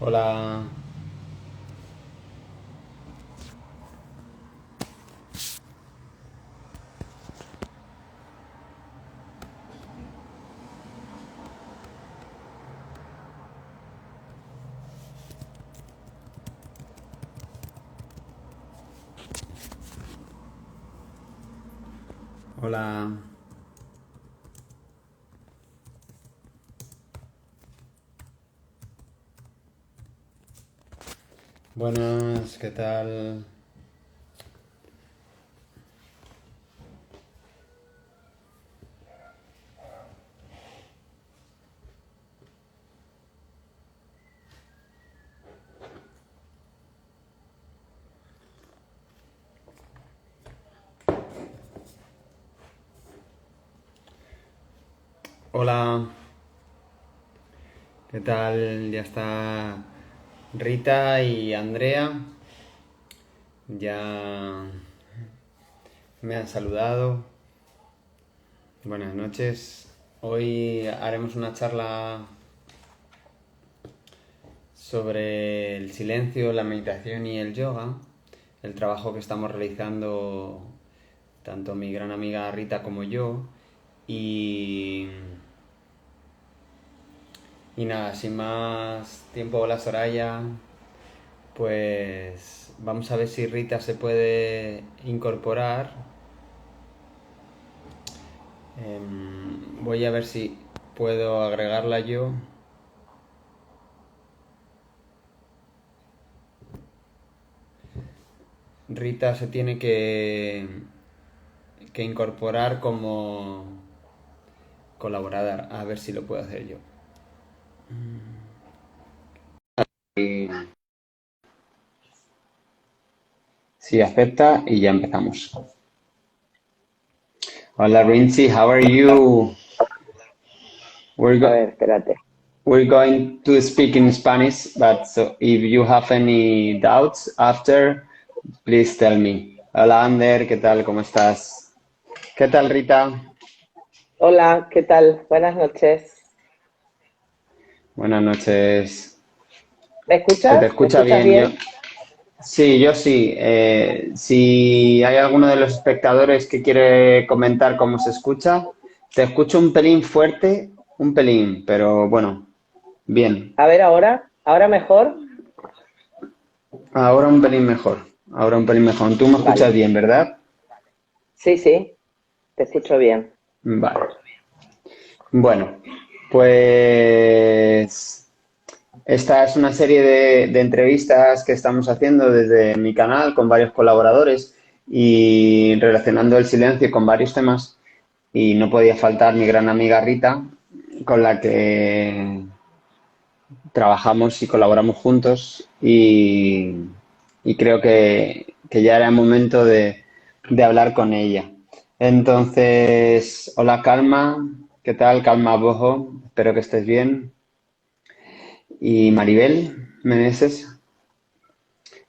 Hola, hola. Buenas, ¿qué tal? Hola, ¿qué tal? Ya está Rita y Andrea. Ya me han saludado. Buenas noches. Hoy haremos una charla sobre el silencio, la meditación y el yoga. El trabajo que estamos realizando tanto mi gran amiga Rita como yo. Y Y nada, sin más tiempo, hola Soraya, pues vamos a ver si Rita se puede incorporar. Voy a ver si puedo agregarla yo. Rita se tiene que incorporar como colaboradora, a ver si lo puedo hacer yo. Si acepta y ya empezamos. Hola Rinzi, how are you? We're, A go- ver, espérate. we're going to speak in Spanish, but so if you have any doubts after, please tell me. Hola Ander, ¿qué tal? ¿Cómo estás? ¿Qué tal Rita? Hola, ¿qué tal? Buenas noches. Buenas noches. ¿Me ¿Se te escuchas? ¿Me escucha escuchas bien? bien? Sí, yo sí. Si hay alguno de los espectadores que quiere comentar cómo se escucha, te escucho un pelín fuerte, un pelín, pero bueno, bien. A ver, ahora mejor. Ahora un pelín mejor. Ahora un pelín mejor. Tú me escuchas Vale. bien, ¿verdad? Sí, sí, te escucho bien. Vale. Bueno, pues esta es una serie de entrevistas que estamos haciendo desde mi canal con varios colaboradores y relacionando el silencio con varios temas. Y no podía faltar mi gran amiga Rita, con la que trabajamos y colaboramos juntos y creo que ya era momento de hablar con ella. Entonces, hola Calma, ¿qué tal? Calma Bojo, espero que estés bien. Y Maribel Meneses.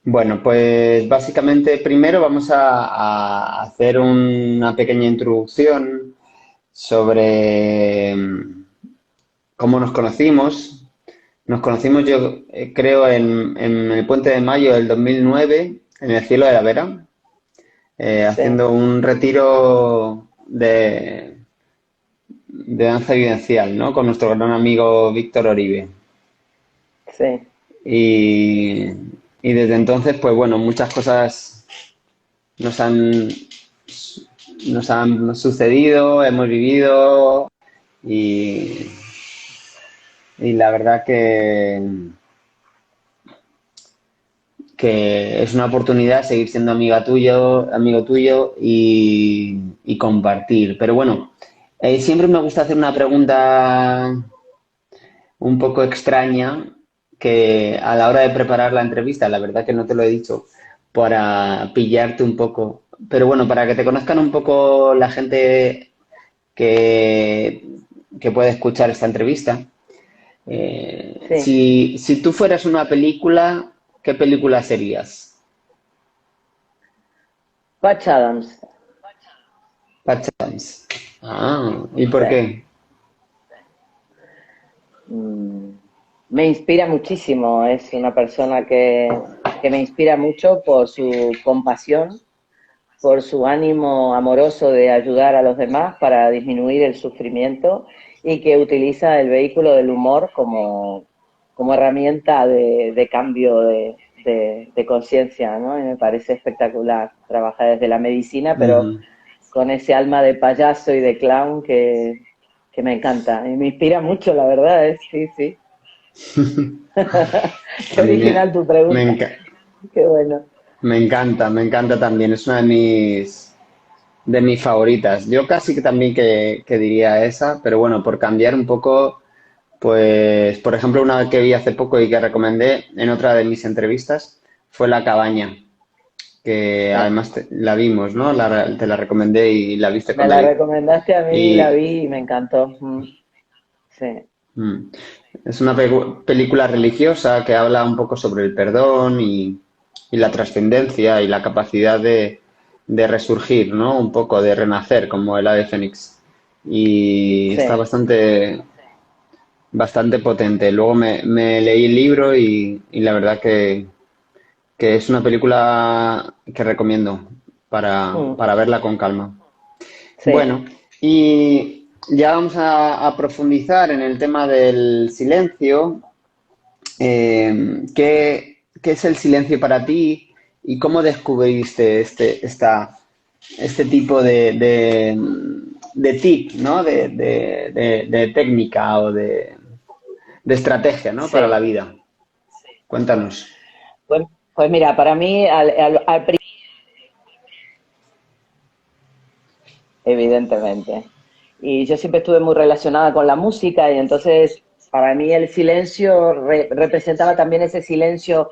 Bueno, pues básicamente primero vamos a hacer una pequeña introducción sobre cómo nos conocimos. Nos conocimos yo creo en el Puente de Mayo del 2009 en el Cielo de la Vera, Sí, haciendo un retiro de danza evidencial, ¿no? Con nuestro gran amigo Víctor Oribe. sí. Y, y desde entonces, pues bueno, muchas cosas nos han, nos han sucedido, hemos vivido y, y la verdad que es una oportunidad seguir siendo amigo tuyo y compartir. Pero bueno, siempre me gusta hacer una pregunta un poco extraña que a la hora de preparar la entrevista, la verdad que no te lo he dicho, para pillarte un poco. Pero bueno, para que te conozcan un poco la gente que, que puede escuchar esta entrevista. Sí. Si tú fueras una película, ¿qué película serías? Patch Adams. Patch Adams. Ah, ¿y Sí. por qué? Mm. Me inspira muchísimo, es una persona que me inspira mucho por su compasión, por su ánimo amoroso de ayudar a los demás para disminuir el sufrimiento y que utiliza el vehículo del humor como herramienta de cambio de conciencia, ¿no? Y me parece espectacular. Trabaja desde la medicina, pero Ujú. con ese alma de payaso y de clown que me encanta. Y me inspira mucho, la verdad, sí, sí. Qué A mí original tu me, pregunta. enca- Qué bueno. me encanta también. Es una de mis favoritas. Yo casi que también que diría esa, pero bueno, por cambiar un poco, pues, por ejemplo, una que vi hace poco y que recomendé en otra de mis entrevistas fue La Cabaña, que Sí. además la vimos, ¿no? Te la recomendé y la viste Me con la David. recomendaste a mí, la Y vi y me encantó. Sí, mm, es una película religiosa que habla un poco sobre el perdón y la trascendencia y la capacidad de resurgir, ¿no? Un poco de renacer como el ave fénix. Y está sí. bastante potente. Luego me leí el libro y la verdad que es una película que recomiendo Mm, para verla con calma. sí. Bueno, y ya vamos a profundizar en el tema del silencio. ¿Qué es el silencio para ti y cómo descubriste este tipo de tip, ¿no? De técnica o de estrategia, ¿no? Para la Sí. vida. Cuéntanos. Pues, pues mira, para mí, evidentemente. Y yo siempre estuve muy relacionada con la música y entonces para mí el silencio representaba también ese silencio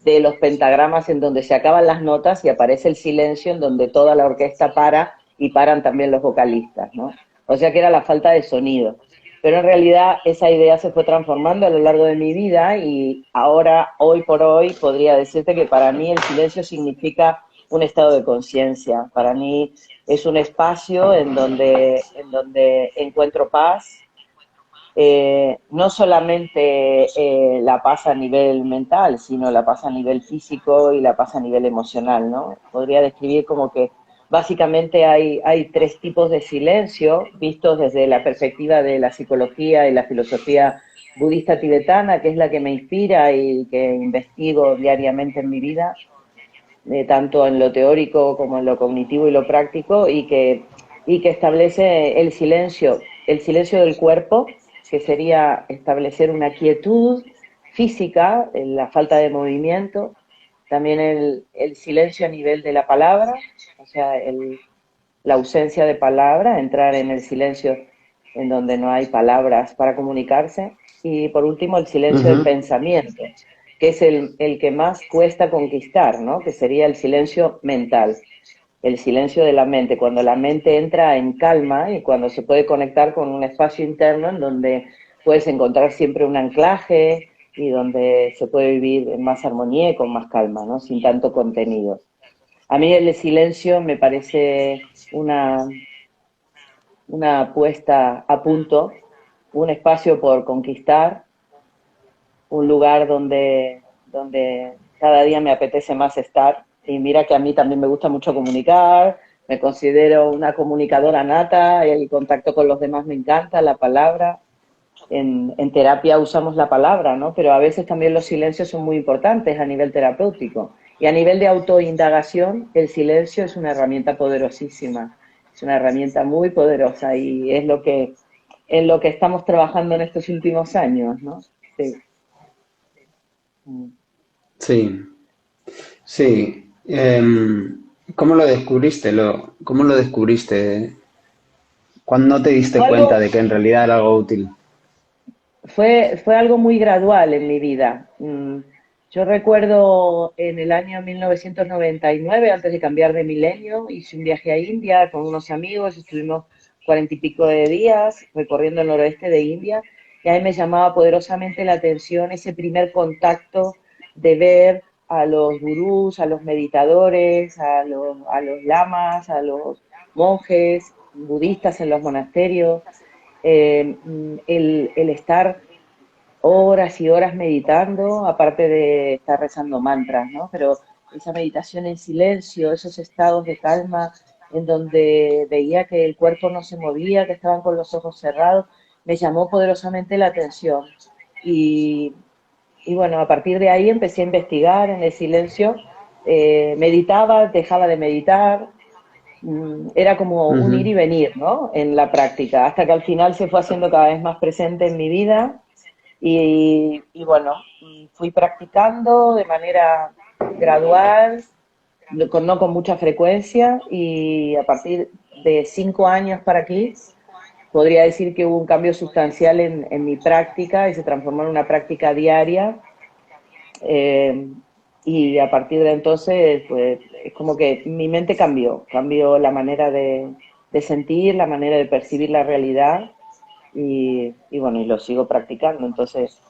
de los pentagramas en donde se acaban las notas y aparece el silencio en donde toda la orquesta para y paran también los vocalistas, ¿no? O sea que era la falta de sonido. Pero en realidad esa idea se fue transformando a lo largo de mi vida y ahora, hoy por hoy, podría decirte que para mí el silencio significa un estado de conciencia. Para mí es un espacio en donde encuentro paz, no solamente la paz a nivel mental, sino la paz a nivel físico y la paz a nivel emocional, ¿no? Podría describir como que básicamente hay tres tipos de silencio vistos desde la perspectiva de la psicología y la filosofía budista tibetana, que es la que me inspira y que investigo diariamente en mi vida, tanto en lo teórico como en lo cognitivo y lo práctico, y que establece el silencio del cuerpo, que sería establecer una quietud física, la falta de movimiento, también el silencio a nivel de la palabra, o sea, la ausencia de palabra, entrar en el silencio en donde no hay palabras para comunicarse, y por último el silencio del Ujú. pensamiento, que es el que más cuesta conquistar, ¿no? Que sería el silencio mental, el silencio de la mente, cuando la mente entra en calma y cuando se puede conectar con un espacio interno en donde puedes encontrar siempre un anclaje y donde se puede vivir en más armonía y con más calma, ¿no? Sin tanto contenido. A mí el silencio me parece una puesta a punto, un espacio por conquistar, un lugar donde cada día me apetece más estar. Y mira que a mí también me gusta mucho comunicar, me considero una comunicadora nata, el contacto con los demás me encanta, la palabra. En terapia usamos la palabra, ¿no? Pero a veces también los silencios son muy importantes a nivel terapéutico. Y a nivel de autoindagación, el silencio es una herramienta poderosísima, es una herramienta muy poderosa y es en lo que estamos trabajando en estos últimos años, ¿no? Sí. Sí, sí. ¿Cómo lo descubriste? ¿Cómo lo descubriste? ¿Cuándo te diste Fue cuenta algo, de que en realidad era algo útil? fue algo muy gradual en mi vida. Yo recuerdo en el año 1999, antes de cambiar de milenio, hice un viaje a India con unos amigos, estuvimos 40 y pico de días recorriendo el noroeste de India y a mí me llamaba poderosamente la atención ese primer contacto de ver a los gurús, a los meditadores, a los lamas, a los monjes budistas en los monasterios, el estar horas y horas meditando, aparte de estar rezando mantras, ¿no? Pero esa meditación en silencio, esos estados de calma en donde veía que el cuerpo no se movía, que estaban con los ojos cerrados, me llamó poderosamente la atención. Y, y bueno, a partir de ahí empecé a investigar en el silencio, meditaba, dejaba de meditar, era como un ir y Ujú. venir, ¿no? En la práctica, hasta que al final se fue haciendo cada vez más presente en mi vida y bueno, fui practicando de manera gradual, no con mucha frecuencia y a partir de 5 años para aquí podría decir que hubo un cambio sustancial en mi práctica y se transformó en una práctica diaria. eh, y a partir de entonces, pues es como que mi mente cambió la manera de sentir, la manera de percibir la realidad y bueno, y lo sigo practicando. Entonces,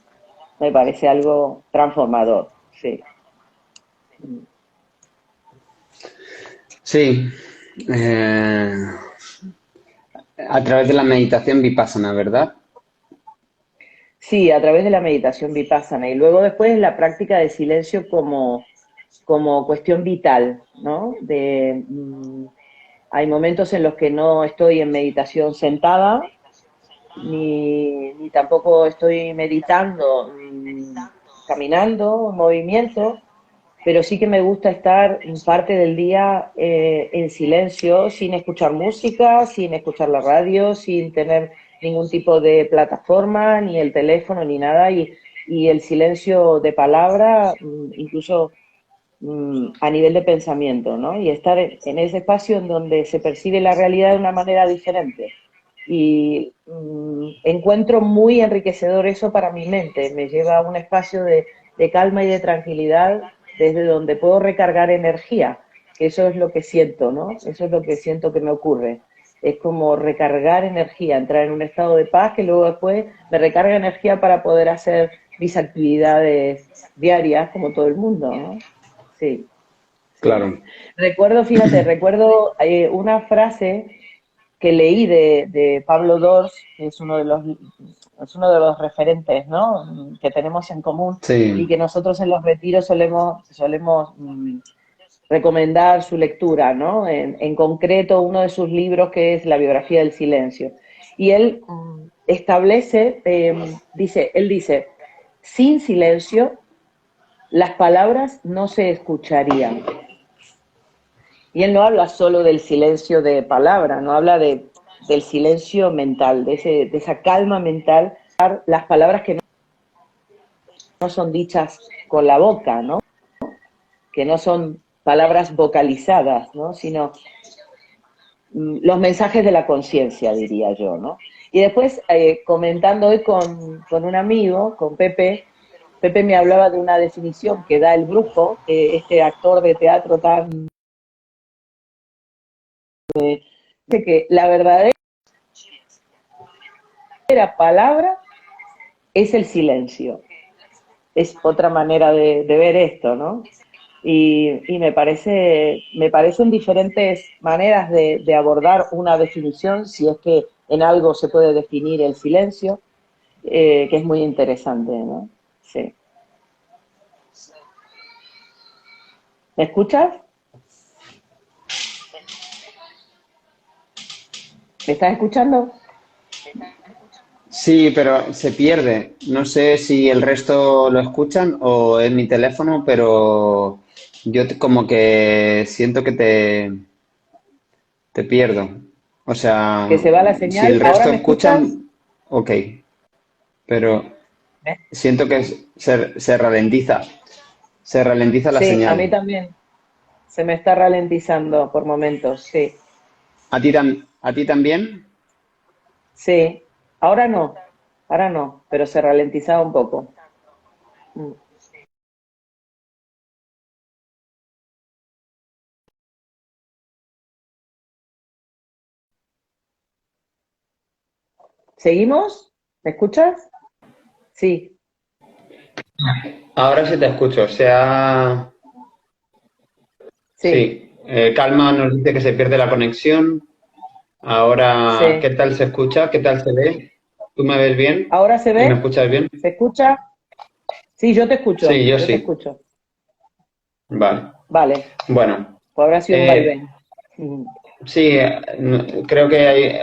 me parece algo transformador, sí. Sí, eh, a través de la meditación vipassana, ¿verdad? Sí, a través de la meditación vipassana y luego después la práctica de silencio como cuestión vital, ¿no? Hay momentos en los que no estoy en meditación sentada, ni tampoco estoy meditando, caminando, en movimiento, pero sí que me gusta estar parte del día en silencio, sin escuchar música, sin escuchar la radio, sin tener ningún tipo de plataforma, ni el teléfono, ni nada, y el silencio de palabra, incluso a nivel de pensamiento, ¿no? Y estar en ese espacio en donde se percibe la realidad de una manera diferente. Y encuentro muy enriquecedor eso para mi mente, me lleva a un espacio de calma y de tranquilidad desde donde puedo recargar energía, que eso es lo que siento, ¿no? Eso es lo que siento que me ocurre. Es como recargar energía, entrar en un estado de paz que luego después me recarga energía para poder hacer mis actividades diarias como todo el mundo, ¿no? Sí, sí. Claro. Recuerdo, fíjate, recuerdo una frase que leí de Pablo Dors, que es uno de los referentes, ¿no? Que tenemos en común y Sí, que nosotros en los retiros solemos recomendar su lectura, ¿no? En concreto, uno de sus libros que es La biografía del silencio. Y él establece, él dice, sin silencio las palabras no se escucharían. Y él no habla solo del silencio de palabra, no habla del silencio mental, de esa calma mental, las palabras que no son dichas con la boca, ¿no? Que no son palabras vocalizadas, ¿no? Sino los mensajes de la conciencia, diría yo, ¿no? Y después, comentando hoy con un amigo, con Pepe, Pepe me hablaba de una definición que da el brujo, este actor de teatro tan... Dice que la verdadera palabra es el silencio. Es otra manera de ver esto, ¿no? Y me parecen diferentes maneras de abordar una definición, si es que en algo se puede definir el silencio, que es muy interesante, ¿no? Sí. ¿Me escuchas? ¿Me estás escuchando? sí, pero se pierde. No sé si el resto lo escuchan o es mi teléfono, pero como que siento que te pierdo. O Que sea, se va la si señal. el ¿Ahora resto me escuchas? escuchan, ok, pero ¿Eh? siento que se ralentiza. Se ralentiza la Sí, a mí señal. también. Se me está ralentizando por momentos, sí. ¿A ti también? Sí. Ahora no, pero se ralentizaba un poco. Mm. ¿Seguimos? ¿Me escuchas? Sí, Ahora sí te escucho. sí, Sí, Calma nos dice que se pierde la conexión. Ahora, sí. ¿qué tal se escucha? ¿Qué tal se ve? ¿Tú me ves bien? ¿Ahora se ¿Y me ve? escuchas bien? ¿Se escucha? Sí, yo te escucho, Sí, yo yo te sí. escucho. Vale. Vale, Bueno, pues habrá sido un eh, vaivén. Ujú. sí, creo que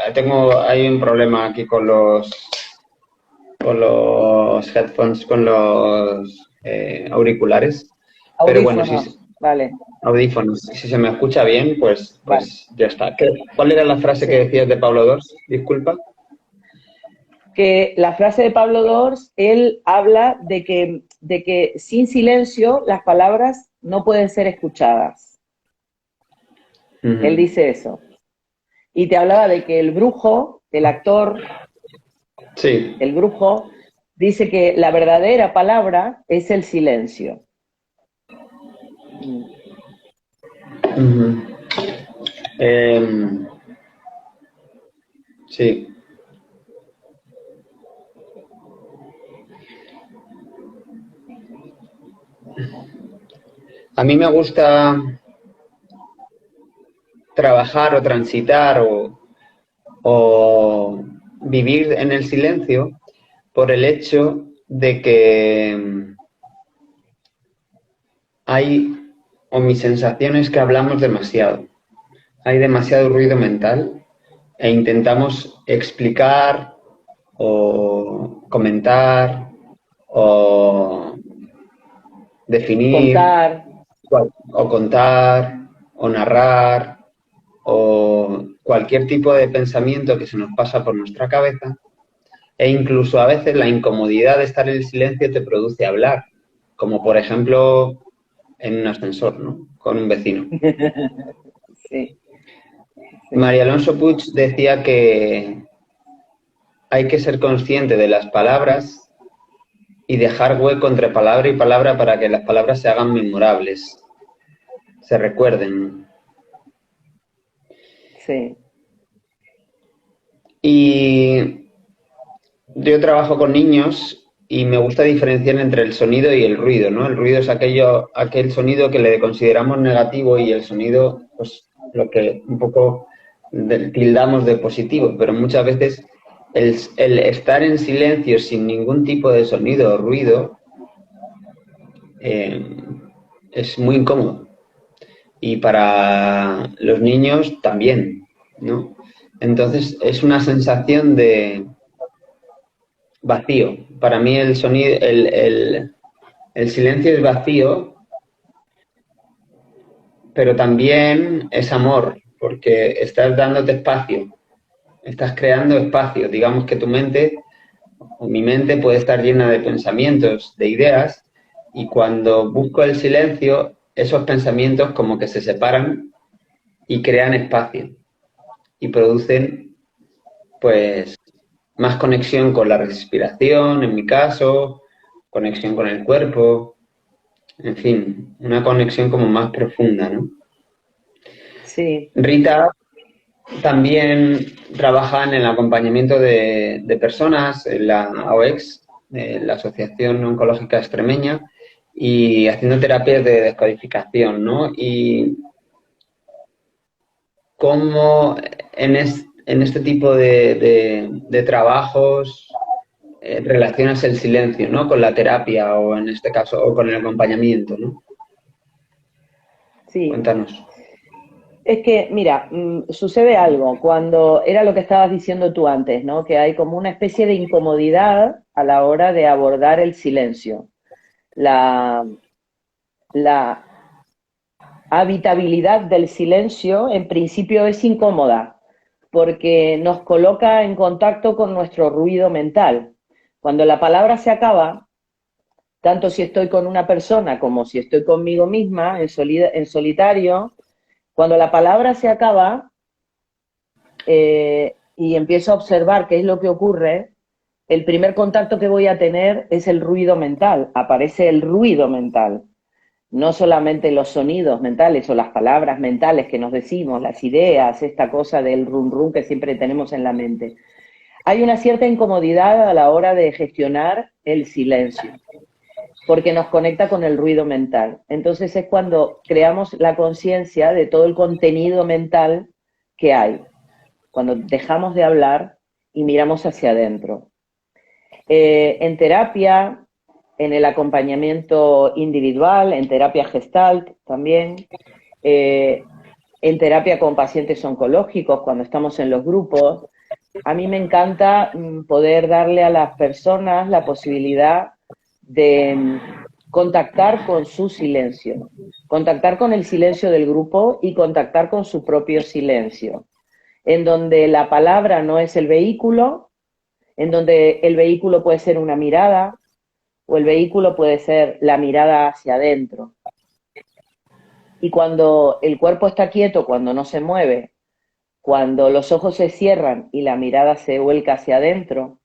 hay un problema aquí con los headphones, con los auriculares. Pero bueno, Audífonos, vale, audífonos, si se me escucha bien, pues, vale, pues ya está. ¿Cuál era la frase que sí. decías de Pablo Dors? Disculpa. Que la frase de Pablo Dors, él habla de que sin silencio las palabras no pueden ser escuchadas. Él Ujú. dice eso. Y te hablaba de que el brujo, el actor, Sí. el brujo, dice que la verdadera palabra es el silencio. Ujú. Em, sí. A mí me gusta trabajar o transitar o vivir en el silencio por el hecho de que hay, o mi sensación es que hablamos demasiado. Hay demasiado ruido mental e intentamos explicar o comentar o definir Contar, o contar o narrar o cualquier tipo de pensamiento que se nos pasa por nuestra cabeza e incluso a veces la incomodidad de estar en el silencio te produce hablar, como por ejemplo en un ascensor, ¿no? Con un vecino. sí, sí. María Alonso Puig decía que hay que ser consciente de las palabras y dejar hueco entre palabra y palabra para que las palabras se hagan memorables, se recuerden. Sí, Y yo trabajo con niños y me gusta diferenciar entre el sonido y el ruido, ¿no? El ruido es aquel sonido que le consideramos negativo y el sonido, pues, lo que un poco tildamos de positivo, pero muchas veces el estar en silencio sin ningún tipo de sonido o ruido eh, es muy incómodo. Y para los niños también, ¿no? Entonces es una sensación de vacío. Para mí el sonido, el silencio es vacío, pero también es amor, porque estás dándote espacio, estás creando espacio. Digamos que tu mente o mi mente puede estar llena de pensamientos, de ideas, y cuando busco el silencio, esos pensamientos como que se separan y crean espacio y producen, pues, más conexión con la respiración, en mi caso, conexión con el cuerpo, en fin, una conexión como más profunda, ¿no? sí, Rita también trabaja en el acompañamiento de personas en la AOEX, la Asociación Oncológica Extremeña, y haciendo terapias de descodificación, ¿no? Y cómo en este tipo de trabajos relacionas el silencio, ¿no? Con la terapia o en este caso, o con el acompañamiento, ¿no? sí. Cuéntanos. Es que, mira, sucede algo, cuando era lo que estabas diciendo tú antes, ¿no? Que hay como una especie de incomodidad a la hora de abordar el silencio. La, la habitabilidad del silencio en principio es incómoda porque nos coloca en contacto con nuestro ruido mental. Cuando la palabra se acaba, tanto si estoy con una persona como si estoy conmigo misma en solitario, cuando la palabra se acaba, y empiezo a observar qué es lo que ocurre, el primer contacto que voy a tener es el ruido mental, aparece el ruido mental, no solamente los sonidos mentales o las palabras mentales que nos decimos, las ideas, esta cosa del rum rum que siempre tenemos en la mente. Hay una cierta incomodidad a la hora de gestionar el silencio, porque nos conecta con el ruido mental. Entonces es cuando creamos la conciencia de todo el contenido mental que hay, cuando dejamos de hablar y miramos hacia adentro. En terapia, en el acompañamiento individual, en terapia Gestalt también, en terapia con pacientes oncológicos, cuando estamos en los grupos. A mí me encanta poder darle a las personas la posibilidad de contactar con su silencio, contactar con el silencio del grupo y contactar con su propio silencio, en donde la palabra no es el vehículo, en donde el vehículo puede ser una mirada o el vehículo puede ser la mirada hacia adentro. Y cuando el cuerpo está quieto, cuando no se mueve, cuando los ojos se cierran y la mirada se vuelca hacia adentro,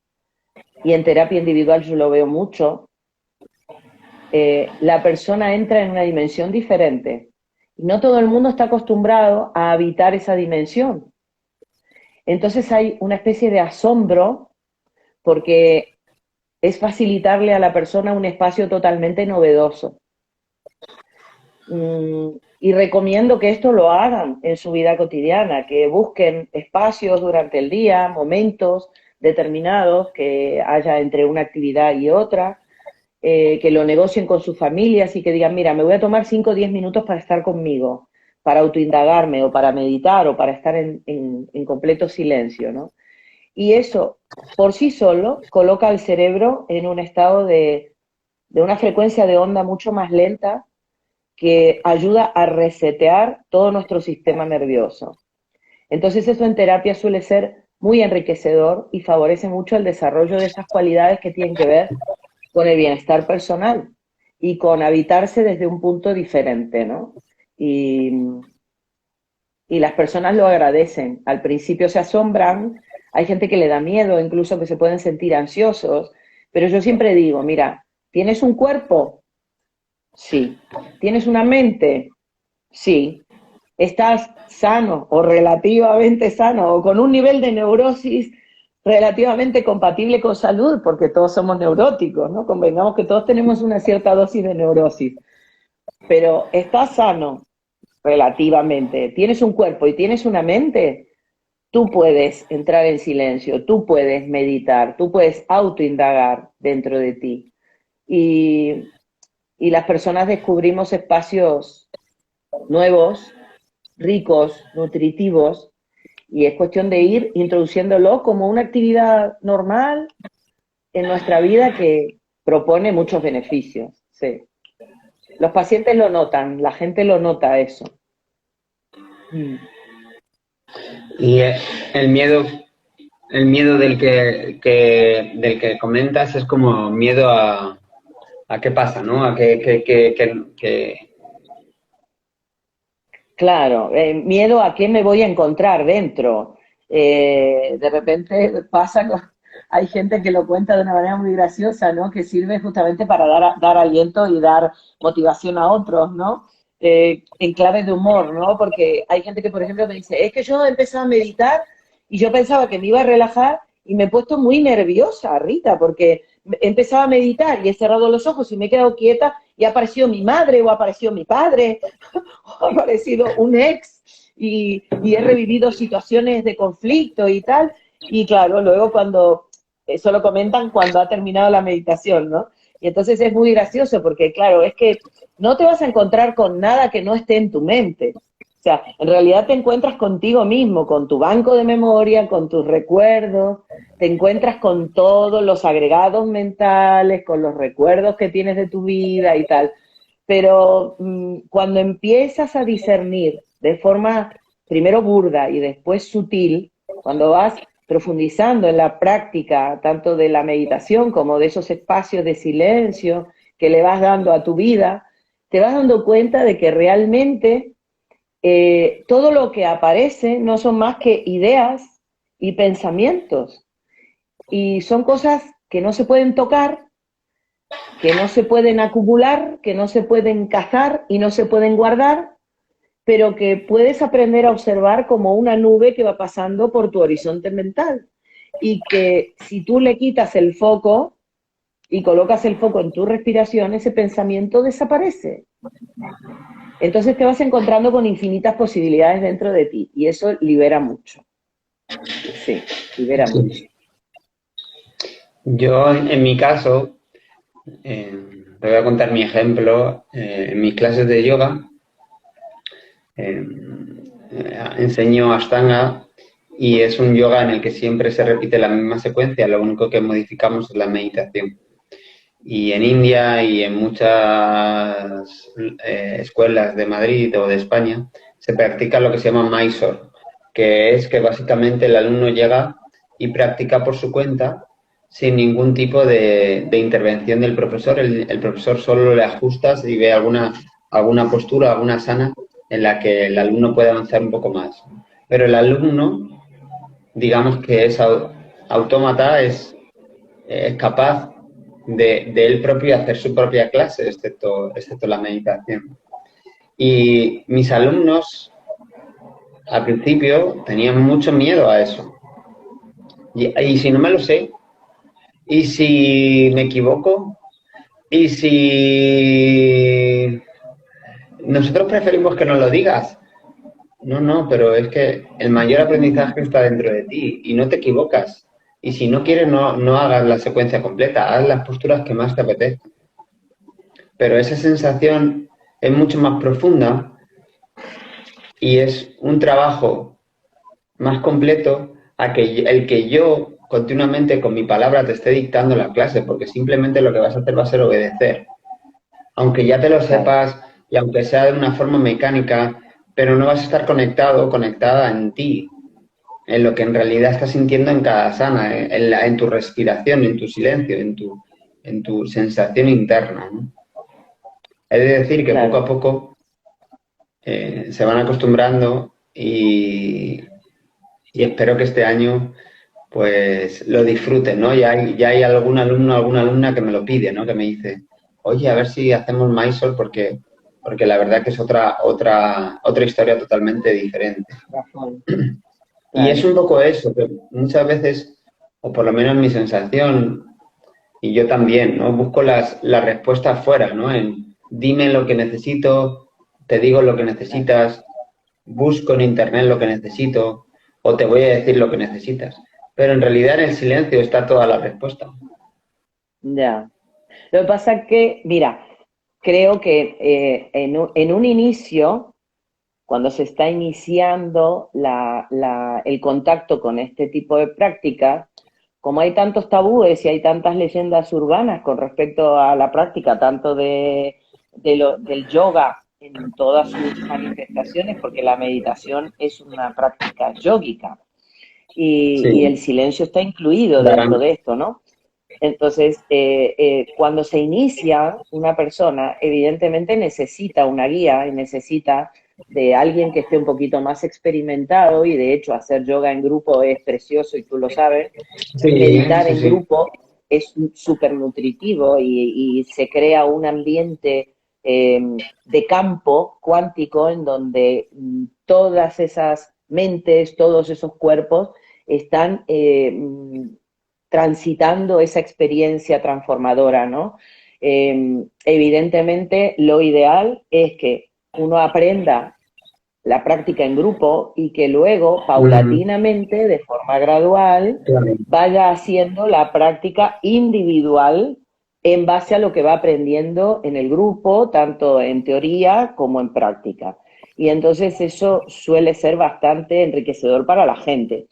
y en terapia individual yo lo veo mucho, la persona entra en una dimensión diferente. Y no todo el mundo está acostumbrado a habitar esa dimensión. Entonces hay una especie de asombro porque es facilitarle a la persona un espacio totalmente novedoso. Y recomiendo que esto lo hagan en su vida cotidiana, que busquen espacios durante el día, momentos determinados que haya entre una actividad y otra, que lo negocien con sus familias y que digan, mira, me voy a tomar 5 o 10 minutos para estar conmigo, para autoindagarme o para meditar o para estar en completo silencio, ¿no? Y eso, por sí solo, coloca al cerebro en un estado de una frecuencia de onda mucho más lenta que ayuda a resetear todo nuestro sistema nervioso. Entonces eso en terapia suele ser muy enriquecedor y favorece mucho el desarrollo de esas cualidades que tienen que ver con el bienestar personal y con habitarse desde un punto diferente, ¿no? Y, y las personas lo agradecen. Al principio se asombran, hay gente que le da miedo, incluso que se pueden sentir ansiosos, pero yo siempre digo, mira, ¿tienes un cuerpo? Sí. ¿Tienes una mente? Sí. ¿Estás sano o relativamente sano o con un nivel de neurosis relativamente compatible con salud? Porque todos somos neuróticos, ¿no? Convengamos que todos tenemos una cierta dosis de neurosis. Pero ¿estás sano relativamente? ¿Tienes un cuerpo y tienes una mente? Tú puedes entrar en silencio, tú puedes meditar, tú puedes autoindagar dentro de ti. Y, y las personas descubrimos espacios nuevos, ricos, nutritivos, y es cuestión de ir introduciéndolo como una actividad normal en nuestra vida que propone muchos beneficios. Sí. Los pacientes lo notan, la gente lo nota eso. Y el miedo del que comentas es como miedo a qué pasa, ¿no? A que... Claro, miedo a qué me voy a encontrar dentro. De repente hay gente que lo cuenta de una manera muy graciosa, ¿no? Que sirve justamente para dar aliento y dar motivación a otros, ¿no? En clave de humor, ¿no? Porque hay gente que, por ejemplo, me dice, es que yo he empezado a meditar y yo pensaba que me iba a relajar y me he puesto muy nerviosa, Rita, porque he empezado a meditar y he cerrado los ojos y me he quedado quieta y ha aparecido mi madre o ha aparecido mi padre ha aparecido un ex y he revivido situaciones de conflicto y tal. Y claro, luego cuando, eso lo comentan cuando ha terminado la meditación, ¿no? Y entonces es muy gracioso porque, claro, es que no te vas a encontrar con nada que no esté en tu mente. O sea, en realidad te encuentras contigo mismo, con tu banco de memoria, con tus recuerdos, te encuentras con todos los agregados mentales, con los recuerdos que tienes de tu vida y tal. Pero cuando empiezas a discernir de forma primero burda y después sutil, cuando vas profundizando en la práctica tanto de la meditación como de esos espacios de silencio que le vas dando a tu vida, te vas dando cuenta de que realmente todo lo que aparece no son más que ideas y pensamientos. Y son cosas que no se pueden tocar, que no se pueden acumular, que no se pueden cazar y no se pueden guardar, pero que puedes aprender a observar como una nube que va pasando por tu horizonte mental. Y que si tú le quitas el foco y colocas el foco en tu respiración, ese pensamiento desaparece. Entonces te vas encontrando con infinitas posibilidades dentro de ti y eso libera mucho. Sí, libera mucho. Yo, en mi caso, te voy a contar mi ejemplo. En mis clases de yoga, eh, enseño Ashtanga y es un yoga en el que siempre se repite la misma secuencia, lo único que modificamos es la meditación. Y en India y en muchas escuelas de Madrid o de España se practica lo que se llama Mysore, que es que básicamente el alumno llega y practica por su cuenta sin ningún tipo de intervención del profesor. El profesor solo le ajusta y ve alguna postura, alguna sana en la que el alumno puede avanzar un poco más. Pero el alumno, digamos que es autómata, es capaz de él propio hacer su propia clase, excepto la meditación. Y mis alumnos al principio tenían mucho miedo a eso. Y si no me lo sé, y si me equivoco, y si nosotros preferimos que nos lo digas. No, no, pero es que el mayor aprendizaje está dentro de ti y no te equivocas. Y si no quieres, no hagas la secuencia completa, haz las posturas que más te apetezcan. Pero esa sensación es mucho más profunda y es un trabajo más completo a que el que yo continuamente con mi palabra te esté dictando la clase, porque simplemente lo que vas a hacer va a ser obedecer. Aunque ya te lo sepas y aunque sea de una forma mecánica, pero no vas a estar conectado o conectada en ti, en lo que en realidad estás sintiendo en cada asana, en tu respiración, en tu silencio, en tu sensación interna, ¿no? Es decir, que poco a Claro. poco se van acostumbrando y espero que este año pues lo disfruten, ¿no? Ya hay algún alumno, alguna alumna que me lo pide, ¿no? Que me dice, oye, a ver si hacemos Mysore porque la verdad que es otra historia totalmente diferente. Razón. Y es Claro. un poco eso, que muchas veces, o por lo menos mi sensación, y yo también, ¿no? Busco las respuestas fuera, ¿no? En dime lo que necesito, te digo lo que Claro. necesitas, busco en internet lo que necesito, o te voy a decir lo que necesitas. Pero en realidad en el silencio está toda la respuesta. Ya. Lo que pasa es que, mira, creo que en un inicio, cuando se está iniciando el contacto con este tipo de prácticas, como hay tantos tabúes y hay tantas leyendas urbanas con respecto a la práctica, tanto del yoga en todas sus manifestaciones, porque la meditación es una práctica yógica y el Sí, silencio está incluido dentro darán. de esto, ¿no? Entonces, cuando se inicia una persona, evidentemente necesita una guía y necesita de alguien que esté un poquito más experimentado y de hecho hacer yoga en grupo es precioso y tú lo sabes. Sí, Meditar sí, en sí. grupo es súper nutritivo y se crea un ambiente eh, de campo cuántico en donde todas esas mentes, todos esos cuerpos están transitando esa experiencia transformadora, ¿no? Evidentemente, lo ideal es que uno aprenda la práctica en grupo y que luego, Ujú, paulatinamente, de forma gradual, claro. vaya haciendo la práctica individual en base a lo que va aprendiendo en el grupo, tanto en teoría como en práctica. Y entonces eso suele ser bastante enriquecedor para la gente.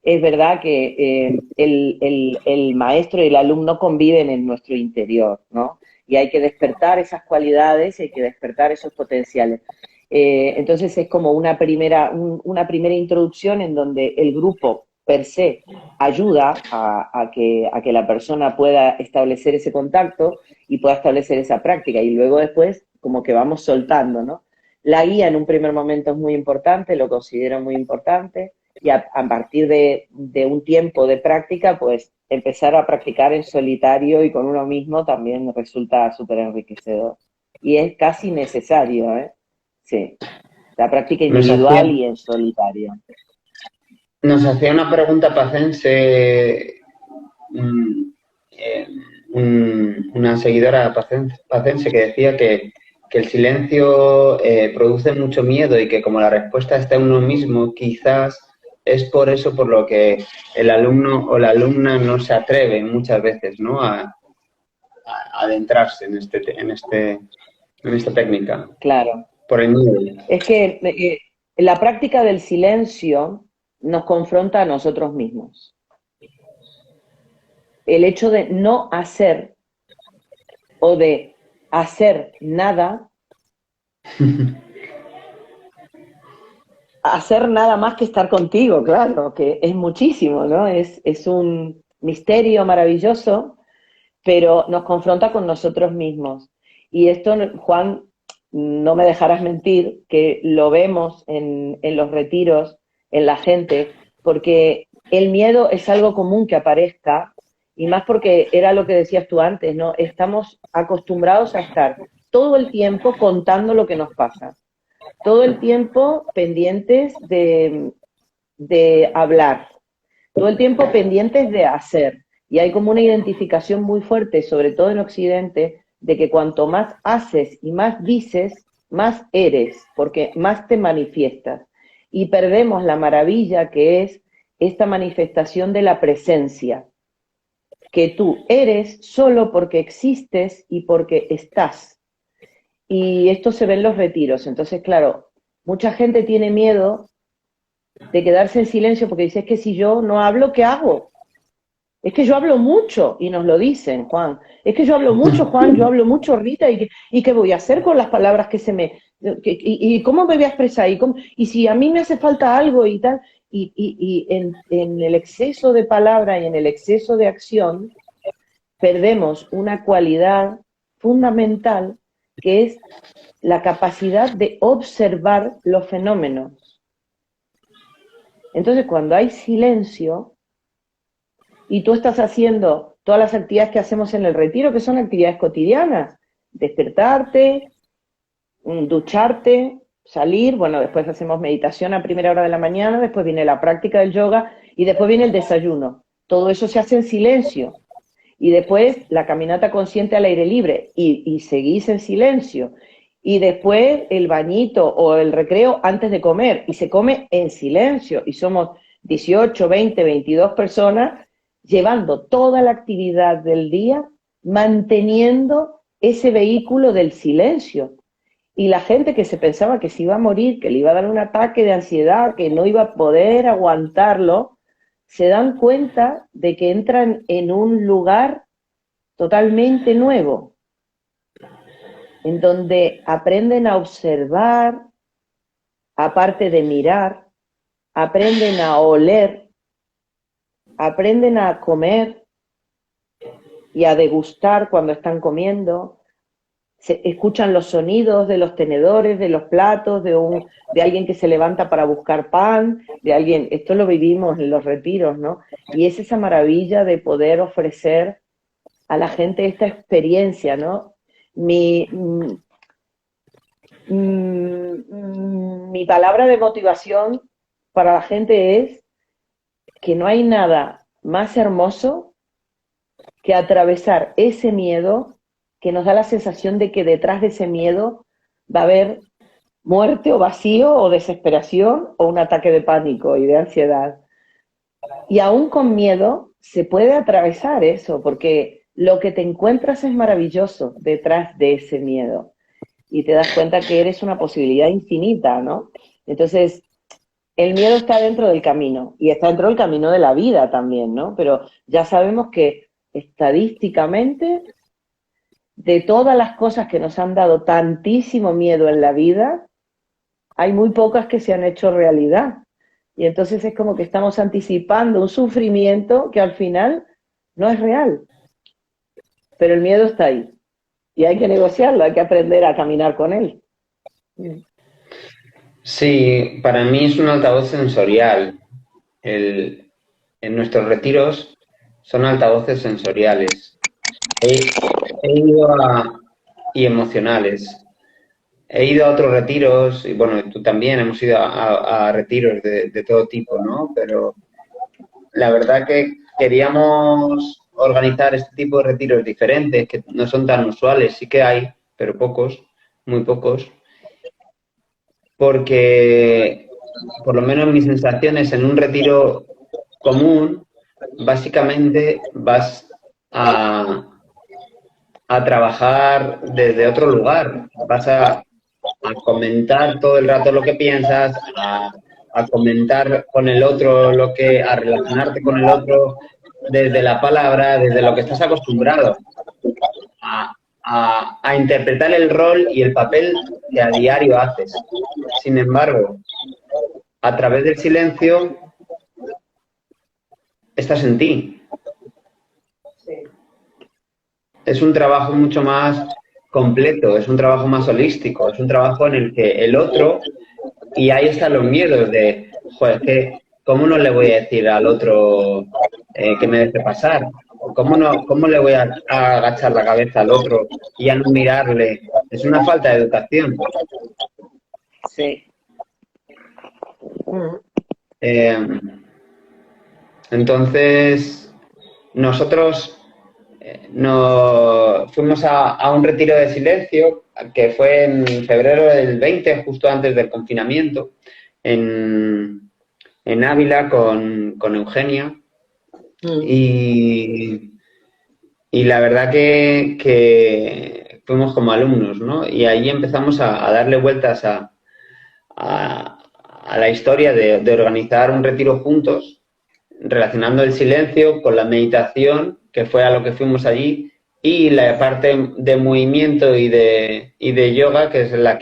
Es verdad que el maestro y el alumno conviven en nuestro interior, ¿no? Y hay que despertar esas cualidades, hay que despertar esos potenciales. Entonces es como una primera introducción en donde el grupo per se ayuda a que la persona pueda establecer ese contacto y pueda establecer esa práctica y luego después como que vamos soltando, ¿no? La guía en un primer momento es muy importante, lo considero muy importante y a partir de un tiempo de práctica, pues empezar a practicar en solitario y con uno mismo también resulta súper enriquecedor. Y es casi necesario, ¿eh? Sí, la práctica Nos hacía, individual y en solitario. nos hacía una pregunta pacense, mm, eh, una seguidora pacense que decía que el silencio produce mucho miedo y que como la respuesta está en uno mismo, quizás es por eso por lo que el alumno o la alumna no se atreve muchas veces, ¿no? A adentrarse en esta técnica, Claro. por el miedo. Es que la práctica del silencio nos confronta a nosotros mismos. El hecho de no hacer o de hacer nada, hacer nada más que estar contigo, claro, que es muchísimo, ¿no? Es un misterio maravilloso, pero nos confronta con nosotros mismos. Y esto, Juan, no me dejarás mentir, que lo vemos en los retiros, en la gente, porque el miedo es algo común que aparezca, y más porque era lo que decías tú antes, ¿no? Estamos acostumbrados a estar todo el tiempo contando lo que nos pasa, todo el tiempo pendientes de hablar, todo el tiempo pendientes de hacer. Y hay como una identificación muy fuerte, sobre todo en Occidente, de que cuanto más haces y más dices, más eres, porque más te manifiestas. Y perdemos la maravilla que es esta manifestación de la presencia, que tú eres solo porque existes y porque estás. Y esto se ve en los retiros. Entonces, claro, mucha gente tiene miedo de quedarse en silencio porque dice, es que si yo no hablo, ¿qué hago? Es que yo hablo mucho, y nos lo dicen, Juan. Es que yo hablo mucho, Juan, yo hablo mucho, Rita, ¿y qué voy a hacer con las palabras que se me... y cómo me voy a expresar? Y si a mí me hace falta algo y tal, y en el exceso de palabra y en el exceso de acción, perdemos una cualidad fundamental que es la capacidad de observar los fenómenos. Entonces, cuando hay silencio, y tú estás haciendo todas las actividades que hacemos en el retiro, que son actividades cotidianas, despertarte, ducharte, salir, bueno, después hacemos meditación a primera hora de la mañana, después viene la práctica del yoga y después viene el desayuno. Todo eso se hace en silencio. Y después la caminata consciente al aire libre y seguís en silencio. Y después el bañito o el recreo antes de comer y se come en silencio. Y somos 18, 20, 22 personas llevando toda la actividad del día, manteniendo ese vehículo del silencio. Y la gente que se pensaba que se iba a morir, que le iba a dar un ataque de ansiedad, que no iba a poder aguantarlo, se dan cuenta de que entran en un lugar totalmente nuevo, en donde aprenden a observar, aparte de mirar, aprenden a oler, aprenden a comer y a degustar cuando están comiendo, se escuchan los sonidos de los tenedores, de los platos, de alguien que se levanta para buscar pan, de alguien, esto lo vivimos en los retiros, ¿no? Y es esa maravilla de poder ofrecer a la gente esta experiencia, ¿no? Mi palabra de motivación para la gente es que no hay nada más hermoso que atravesar ese miedo que nos da la sensación de que detrás de ese miedo va a haber muerte o vacío o desesperación o un ataque de pánico y de ansiedad. Y aún con miedo se puede atravesar eso, porque lo que te encuentras es maravilloso detrás de ese miedo. Y te das cuenta que eres una posibilidad infinita, ¿no? Entonces, el miedo está dentro del camino y está dentro del camino de la vida también, ¿no? Pero ya sabemos que estadísticamente, de todas las cosas que nos han dado tantísimo miedo en la vida, hay muy pocas que se han hecho realidad. Y entonces es como que estamos anticipando un sufrimiento que al final no es real. Pero el miedo está ahí. Y hay que negociarlo, hay que aprender a caminar con él. Sí, para mí es un altavoz sensorial. En nuestros retiros son altavoces sensoriales. He ido y emocionales. He ido a otros retiros, y bueno, tú también, hemos ido a retiros de todo tipo, ¿no? Pero la verdad que queríamos organizar este tipo de retiros diferentes, que no son tan usuales, sí que hay, pero pocos, muy pocos, porque por lo menos mis sensaciones en un retiro común, básicamente vas a, a trabajar desde otro lugar, vas a comentar todo el rato lo que piensas, a comentar con el otro a relacionarte con el otro desde la palabra, desde lo que estás acostumbrado, a, a interpretar el rol y el papel que a diario haces. Sin embargo, a través del silencio estás en ti. Es un trabajo mucho más completo, es un trabajo más holístico, es un trabajo en el que el otro, y ahí están los miedos de, joder, ¿cómo no le voy a decir al otro que me deje pasar? ¿Cómo le voy a agachar la cabeza al otro y a no mirarle? Es una falta de educación. Sí. Eh, entonces, nosotros nos fuimos a un retiro de silencio que fue en febrero del 20, justo antes del confinamiento, en Ávila con Eugenia. Y la verdad que fuimos como alumnos, ¿no? Y ahí empezamos a darle vueltas a la historia de organizar un retiro juntos, relacionando el silencio con la meditación, que fue a lo que fuimos allí, y la parte de movimiento y de yoga, que es la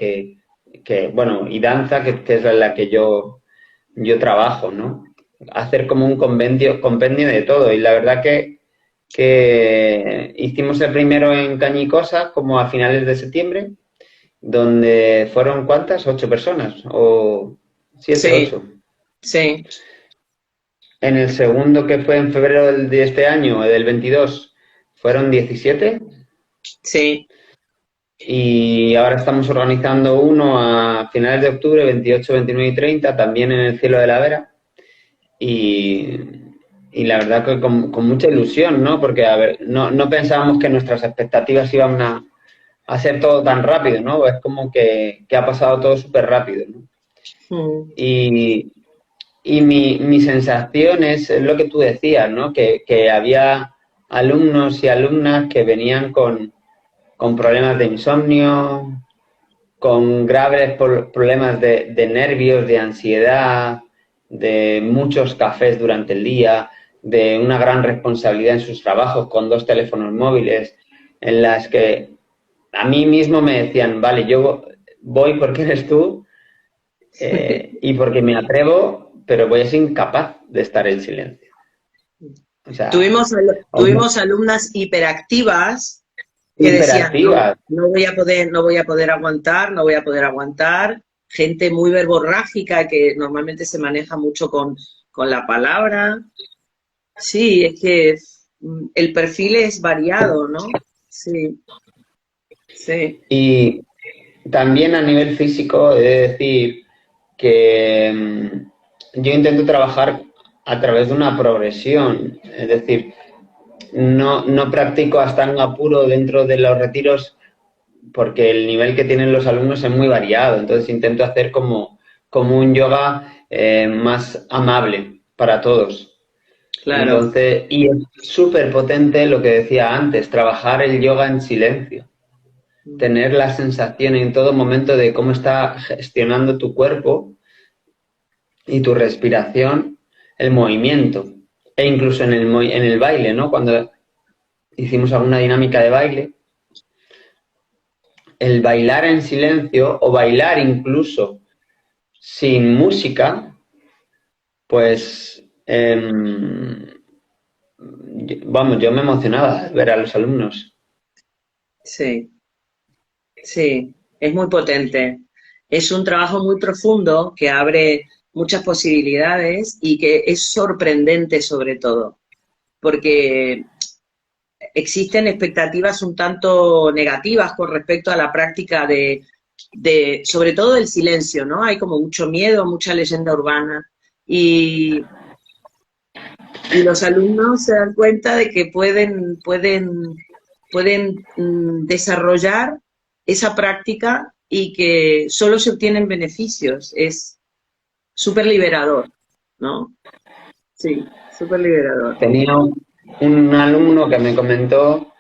bueno, y danza, que es la que yo trabajo, ¿no? Hacer como un compendio de todo. Y la verdad que hicimos el primero en Cañicosa, como a finales de septiembre, donde fueron, ¿cuántas? 8 personas, o 7, Sí, 8. sí, En el segundo, que fue en febrero de este año, del 22, fueron 17. sí. Y ahora estamos organizando uno a finales de octubre, 28, 29 y 30, también en el Cielo de la Vera. Y, la verdad que con mucha ilusión, ¿no? Porque, a ver, no pensábamos que nuestras expectativas iban a ser todo tan rápido, ¿no? Es como que ha pasado todo súper rápido, ¿no? Y, mi sensación es lo que tú decías, ¿no? Que había alumnos y alumnas que venían con problemas de insomnio, con graves problemas de nervios, de ansiedad, de muchos cafés durante el día, de una gran responsabilidad en sus trabajos con 2 teléfonos móviles, en las que a mí mismo me decían, vale, yo voy porque eres tú y porque me atrevo, pero voy a ser incapaz de estar en silencio. O sea, Tuvimos alumnas hiperactivas que decían, no, hiperactivas. no voy a poder aguantar, no voy a poder aguantar. Gente muy verborrágica que normalmente se maneja mucho con la palabra. Sí, es que el perfil es variado, ¿no? Sí, sí. Y también a nivel físico, he de decir que yo intento trabajar a través de una progresión, es decir, no practico hasta un apuro dentro de los retiros porque el nivel que tienen los alumnos es muy variado, entonces intento hacer como un yoga más amable para todos. Claro. Entonces, y es súper potente lo que decía antes, trabajar el yoga en silencio, tener la sensación en todo momento de cómo está gestionando tu cuerpo y tu respiración, el movimiento, e incluso en el baile, ¿no? Cuando hicimos alguna dinámica de baile, el bailar en silencio o bailar incluso sin música, pues, vamos, yo me emocionaba al ver a los alumnos. Sí, sí, es muy potente. Es un trabajo muy profundo que abre muchas posibilidades y que es sorprendente sobre todo, porque existen expectativas un tanto negativas con respecto a la práctica sobre todo del silencio, ¿no? Hay como mucho miedo, mucha leyenda urbana y los alumnos se dan cuenta de que pueden desarrollar esa práctica y que solo se obtienen beneficios. súper liberador, ¿no? Sí, súper liberador. Tenía un alumno que me comentó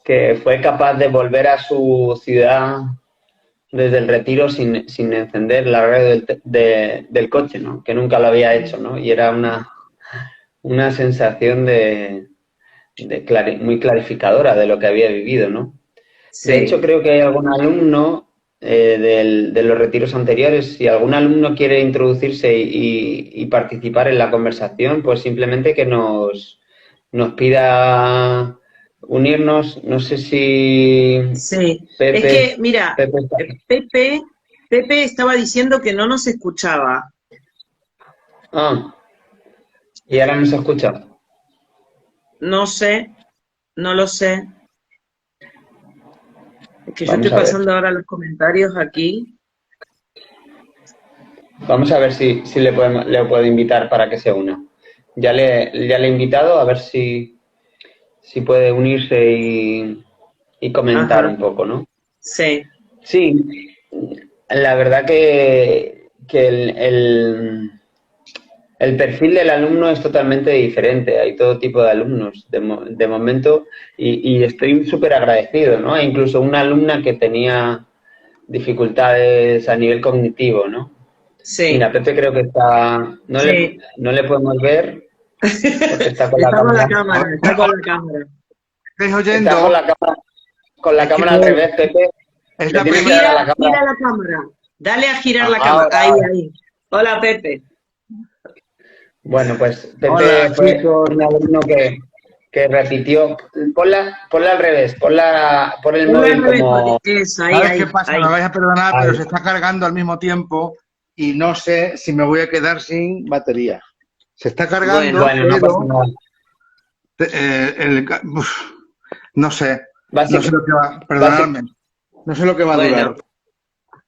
que fue capaz de volver a su ciudad desde el retiro sin encender la radio del coche, ¿no? Que nunca lo había hecho, ¿no? Y era una sensación muy clarificadora de lo que había vivido, ¿no? De hecho, Sí, creo que hay algún alumno de los retiros anteriores, si algún alumno quiere introducirse y participar en la conversación, pues simplemente que nos pida unirnos. No sé si sí. Es Pepe, que, mira, Pepe está. Pepe, Pepe estaba diciendo que no nos escuchaba. Ah, y ahora nos escucha. No sé, no lo sé. Es que yo estoy Vamos a ver. pasando ahora los comentarios aquí. Vamos a ver si le puedo invitar para que se una. Ya le he invitado a ver si puede unirse y comentar Ajá, un poco, ¿no? sí, Sí, la verdad que el perfil del alumno es totalmente diferente. Hay todo tipo de alumnos de momento y estoy súper agradecido, ¿no? Hay incluso una alumna que tenía dificultades a nivel cognitivo, ¿no? Mira, sí, Pepe creo que está, sí. no le podemos ver porque está con la Está con la cámara, cámara, está con la cámara. ¿Estáis está oyendo? con la Es que cámara al revés, Pepe. es Le la tienes que dar primera. a la cámara. Gira la cámara. Dale a girar la cámara. Ahora, Ahí, ahora. ahí. Hola, Pepe. Bueno, pues Hola, Pepe sí. fue un alumno que repitió. Ponla al revés, pon el Ponla al móvil revés, porque como. eso, ahí, ¿Sabes qué ahí, pasa? Me ahí. vais a perdonar, pero Ahí. se está cargando al mismo tiempo y no sé si me voy a quedar sin batería. Se está Bueno, cargando, Bueno, no pasa pero nada. no sé, no sé Básica- lo que va, básic- perdonadme, no sé lo que va a durar. bueno,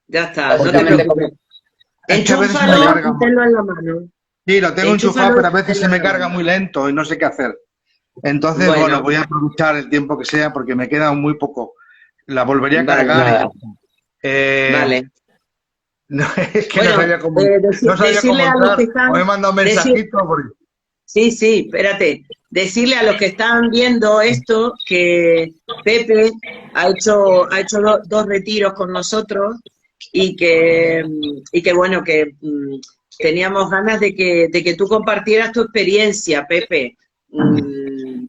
ya está, no te básicamente, preocupes. Es que a veces se me Enchúfalo carga y más. tenlo en la mano. Sí, lo tengo enchufado, Enchúfalo pero a y veces tenlo se en me la carga mano. muy lento y no sé qué hacer. Entonces, bueno, Bueno, voy a aprovechar el tiempo que sea porque me queda muy poco. La volvería a vale, cargar y ya nada. está. Eh, vale. no, es que Bueno, no sabía cómo decirle a los que entrar. O me están, manda un decir, mensajito. sí, sí, espérate. Decirle a los que están viendo esto que Pepe ha hecho dos retiros con nosotros y que bueno, que teníamos ganas de que tú compartieras tu experiencia, Pepe,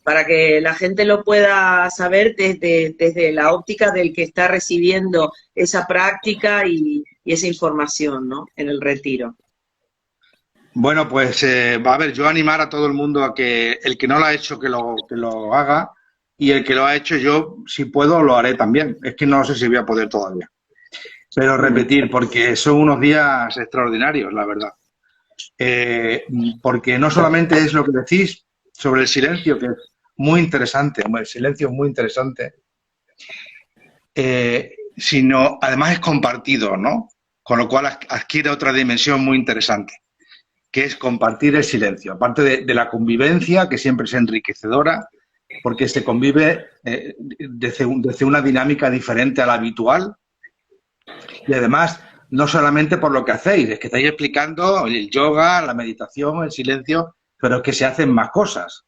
para que la gente lo pueda saber desde la óptica del que está recibiendo esa práctica y esa información, ¿no? En el retiro. Bueno, pues va a ver, yo animar a todo el mundo a que el que no lo ha hecho que lo haga y el que lo ha hecho yo, si puedo, lo haré también. Es que no sé si voy a poder todavía. Pero repetir, porque son unos días extraordinarios, la verdad. Eh, Porque no solamente es lo que decís sobre el silencio, que es muy interesante, hombre, el silencio es muy interesante, sino además es compartido, ¿no? Con lo cual adquiere otra dimensión muy interesante, que es compartir el silencio, aparte de la convivencia, que siempre es enriquecedora, porque se convive desde una dinámica diferente a la habitual y además no solamente por lo que hacéis, es que estáis explicando el yoga, la meditación, el silencio, pero es que se hacen más cosas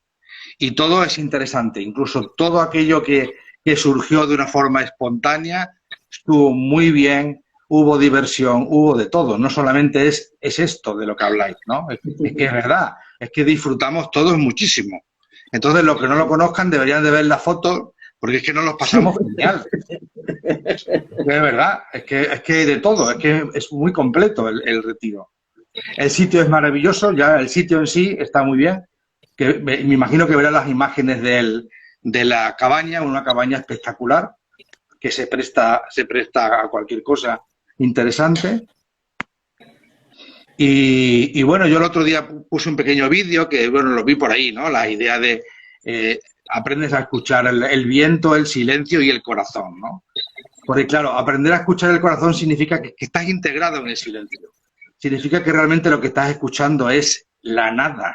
y todo es interesante, incluso todo aquello que surgió de una forma espontánea estuvo muy bien, hubo diversión, hubo de todo, no solamente es esto de lo que habláis, ¿no? Es que es verdad, es que disfrutamos todos muchísimo. Entonces, los que no lo conozcan deberían de ver la foto, porque es que nos los pasamos genial. Es verdad, es que hay de todo, es que es muy completo el retiro. El sitio es maravilloso, ya el sitio en sí está muy bien, que me imagino que verán las imágenes de la cabaña, una cabaña espectacular, que se presta a cualquier cosa interesante. Y bueno, yo el otro día puse un pequeño vídeo que, bueno, lo vi por ahí, ¿no? La idea de aprendes a escuchar el viento, el silencio y el corazón, ¿no? Porque claro, aprender a escuchar el corazón significa que estás integrado en el silencio. Significa que realmente lo que estás escuchando es la nada.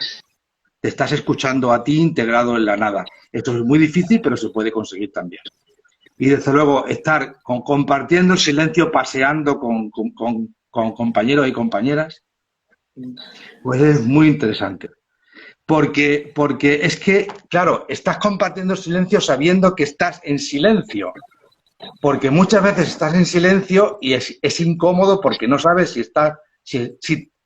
Te estás escuchando a ti integrado en la nada. Esto es muy difícil, pero se puede conseguir también. Y desde luego estar compartiendo el silencio, paseando con compañeros y compañeras, Pues es muy interesante. Porque es que, claro, estás compartiendo silencio sabiendo que estás en silencio. Porque muchas veces estás en silencio y es incómodo porque no sabes si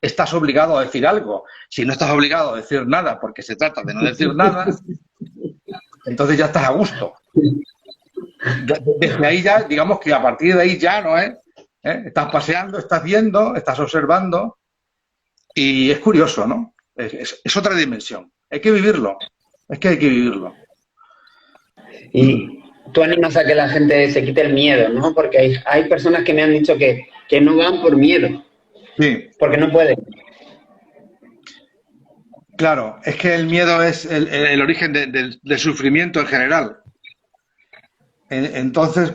estás obligado a decir algo. Si no estás obligado a decir nada porque se trata de no decir nada, entonces ya estás a gusto. Desde ahí ya, digamos que a partir de ahí ya no es. Estás paseando, estás viendo, estás observando y es curioso, ¿no? Es otra dimensión. Hay que vivirlo. Es que hay que vivirlo. Y tú animas a que la gente se quite el miedo, ¿no? Porque hay personas que me han dicho que no van por miedo, Sí. porque no pueden. Claro, es que el miedo es el origen del sufrimiento en general. Entonces,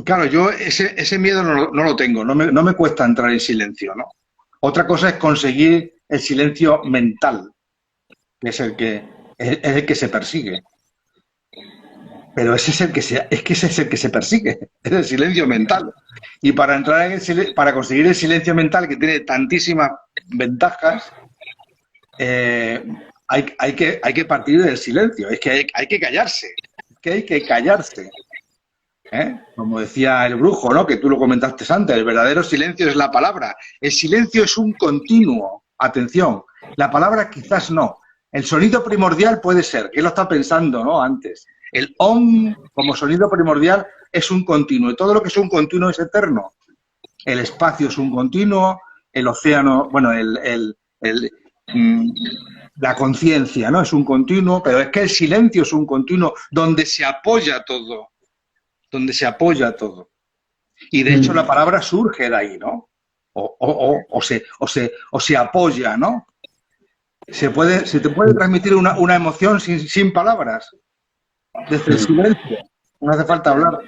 claro, yo ese miedo no lo tengo, no me cuesta entrar en silencio, ¿no? Otra cosa es conseguir el silencio mental, que es el que se persigue. Pero ese es el que se persigue, es el silencio mental. Y para entrar para conseguir el silencio mental, que tiene tantísimas ventajas, hay que partir del silencio, es que hay que callarse, es que hay que callarse. Como decía el brujo, ¿no? Que tú lo comentaste antes, el verdadero silencio es la palabra. El silencio es un continuo, atención, la palabra quizás no. El sonido primordial puede ser, que lo está pensando, ¿no? Antes. El om como sonido primordial es un continuo, y todo lo que es un continuo es eterno. El espacio es un continuo, el océano, bueno, la conciencia, ¿no? Es un continuo, pero es que el silencio es un continuo donde se apoya todo. Donde se apoya todo. Y de hecho la palabra surge de ahí, ¿no? O se apoya, ¿no? Se te puede transmitir una emoción sin palabras. Desde el silencio. No hace falta hablar.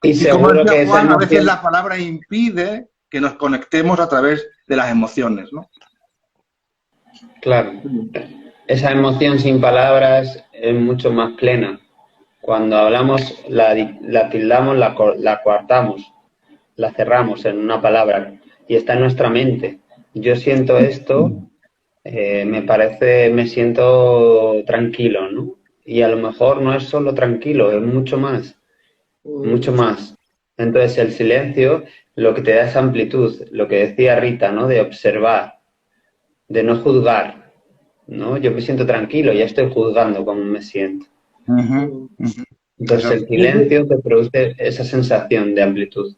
Y como seguro decía que esa Juan, a emoción... veces la palabra impide que nos conectemos a través de las emociones, ¿no? Claro. Esa emoción sin palabras es mucho más plena. Cuando hablamos, la tildamos, la coartamos, la cerramos en una palabra y está en nuestra mente. Yo siento esto, me siento tranquilo, ¿no? Y a lo mejor no es solo tranquilo, es mucho más, mucho más. Entonces el silencio lo que te da es amplitud, lo que decía Rita, ¿no? De observar, de no juzgar, ¿no? Yo me siento tranquilo, ya estoy juzgando cómo me siento. Entonces el silencio te produce esa sensación de amplitud.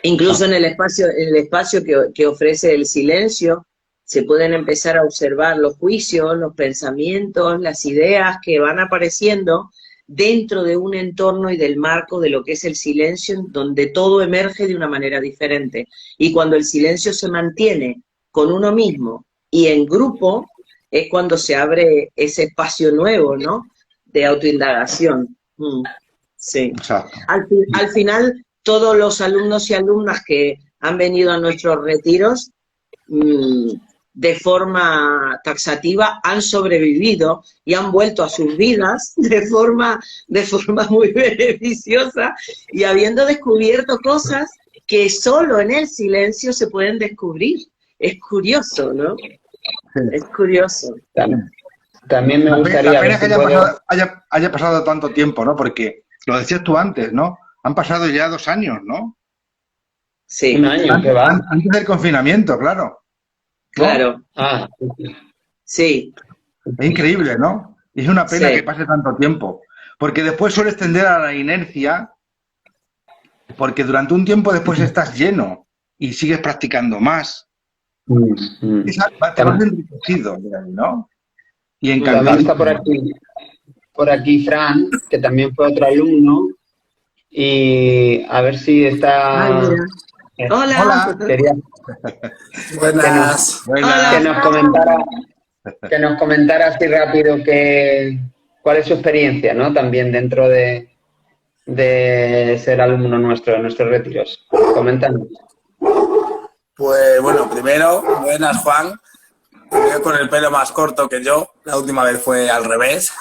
Incluso en el espacio que ofrece el silencio, se pueden empezar a observar los juicios, los pensamientos, las ideas que van apareciendo dentro de un entorno y del marco de lo que es el silencio, donde todo emerge de una manera diferente. Y cuando el silencio se mantiene con uno mismo y en grupo, es cuando se abre ese espacio nuevo, ¿no? De autoindagación. Sí. Al final, todos los alumnos y alumnas que han venido a nuestros retiros, de forma taxativa, han sobrevivido y han vuelto a sus vidas de forma muy beneficiosa y habiendo descubierto cosas que solo en el silencio se pueden descubrir. Es curioso, ¿no? Sí. Es curioso. También me gustaría... La pena que haya pasado tanto tiempo, ¿no? Porque lo decías tú antes, ¿no? Han pasado ya 2 años, ¿no? Sí. Un año, ¿qué va? Antes del confinamiento, claro. Claro. Ah. Sí. Es increíble, ¿no? Y es una pena que pase tanto tiempo. Porque después sueles tender a la inercia, porque durante un tiempo después estás lleno y sigues practicando más. Te vas enriquecido, ¿no? Y encantado. También está por aquí Fran, que también fue otro alumno, y a ver si está... Hola. Buenas. Que nos comentara así rápido cuál es su experiencia, ¿no? También dentro de ser alumno nuestro, de nuestros retiros. Coméntanos. Pues bueno, primero, buenas Juan. Primero con el pelo más corto que yo. La última vez fue al revés.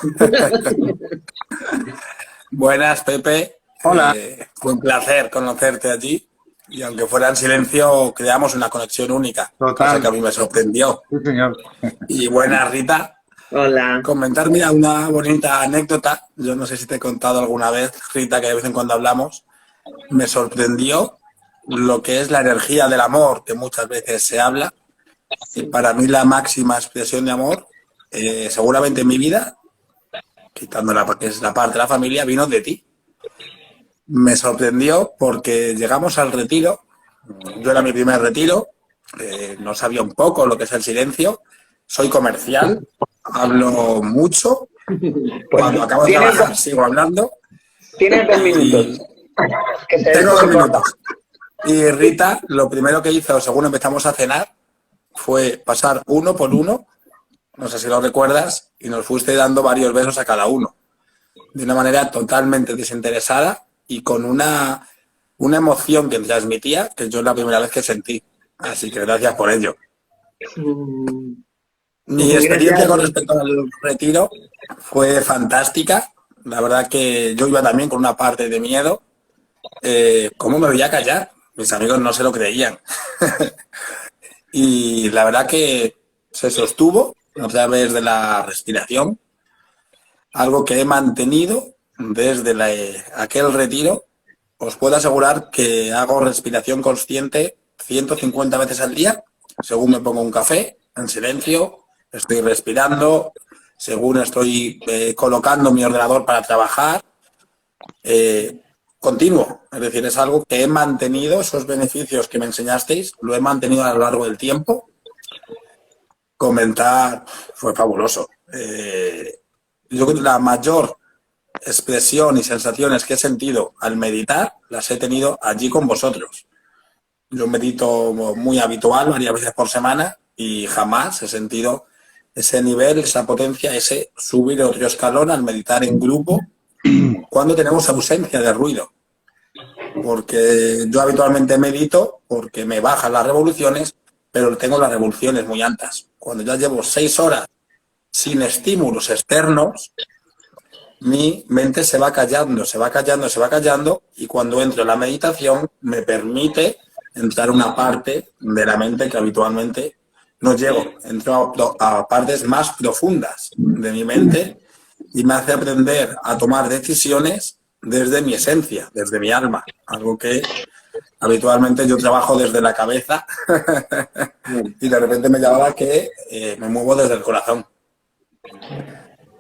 Buenas, Pepe. Hola. Fue un placer conocerte allí. Y aunque fuera en silencio, creamos una conexión única. Total. Cosa que a mí me sorprendió. Sí, señor. Y buena, Rita. Hola. Comentar, mira, una bonita anécdota. Yo no sé si te he contado alguna vez, Rita, que de vez en cuando hablamos. Me sorprendió lo que es la energía del amor, que muchas veces se habla. Y para mí la máxima expresión de amor, seguramente en mi vida, quitando la que es la parte de la familia, vino de ti. Me sorprendió porque llegamos al retiro. Yo era mi primer retiro. No sabía un poco lo que es el silencio. Soy comercial, hablo mucho. Cuando acabo de trabajar sigo hablando. Tienes 2 minutos. Tengo 2 minutos. Y Rita, lo primero que hizo, según empezamos a cenar, fue pasar uno por uno, no sé si lo recuerdas, y nos fuiste dando varios besos a cada uno. De una manera totalmente desinteresada y con una emoción que transmitía, que yo es la primera vez que sentí. Así que gracias por ello. Mi experiencia con respecto al retiro fue fantástica. La verdad que yo iba también con una parte de miedo. ¿Cómo me voy a callar? Mis amigos no se lo creían. Y la verdad que se sostuvo a través de la respiración, algo que he mantenido desde aquel retiro. Os puedo asegurar que hago respiración consciente 150 veces al día, según me pongo un café, en silencio, estoy respirando, según estoy colocando mi ordenador para trabajar, continuo. Es decir, es algo que he mantenido, esos beneficios que me enseñasteis, lo he mantenido a lo largo del tiempo. Comentar fue fabuloso. Yo creo que la mayor expresión y sensaciones que he sentido al meditar las he tenido allí con vosotros. Yo medito muy habitual, varias veces por semana, y jamás he sentido ese nivel, esa potencia, ese subir otro escalón al meditar en grupo cuando tenemos ausencia de ruido. Porque yo habitualmente medito porque me bajan las revoluciones, pero tengo las revoluciones muy altas. Cuando ya llevo 6 horas sin estímulos externos, mi mente se va callando, se va callando, se va callando, y cuando entro en la meditación me permite entrar a una parte de la mente que habitualmente no llego. Entro a partes más profundas de mi mente y me hace aprender a tomar decisiones desde mi esencia, desde mi alma, algo que habitualmente yo trabajo desde la cabeza y de repente me llamaba que me muevo desde el corazón.